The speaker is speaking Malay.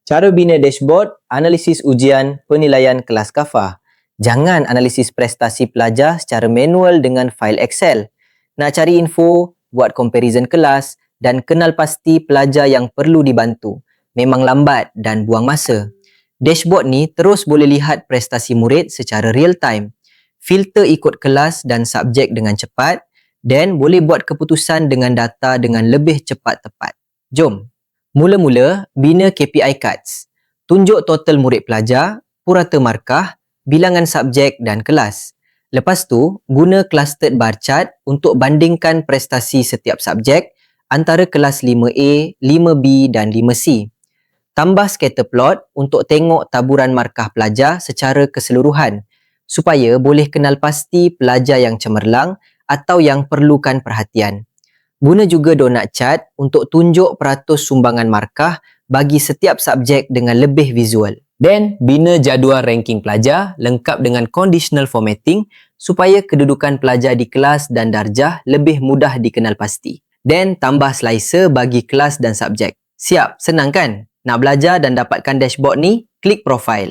Cara bina dashboard, analisis ujian, penilaian kelas kafah. Jangan analisis prestasi pelajar secara manual dengan fail Excel. Nak cari info, buat comparison kelas dan kenal pasti pelajar yang perlu dibantu. Memang lambat dan buang masa. Dashboard ni terus boleh lihat prestasi murid secara real time. Filter ikut kelas dan subjek dengan cepat dan boleh buat keputusan dengan data dengan lebih cepat tepat. Jom! Mula-mula, bina KPI cards. Tunjuk total murid pelajar, purata markah, bilangan subjek dan kelas. Lepas tu, guna clustered bar chart untuk bandingkan prestasi setiap subjek antara kelas 5A, 5B dan 5C. Tambah scatter plot untuk tengok taburan markah pelajar secara keseluruhan supaya boleh kenal pasti pelajar yang cemerlang atau yang perlukan perhatian. Guna juga donut chart untuk tunjuk peratus sumbangan markah bagi setiap subjek dengan lebih visual. Dan bina jadual ranking pelajar lengkap dengan conditional formatting supaya kedudukan pelajar di kelas dan darjah lebih mudah dikenal pasti. Dan tambah slicer bagi kelas dan subjek. Siap, senang kan? Nak belajar dan dapatkan dashboard ni, klik profile.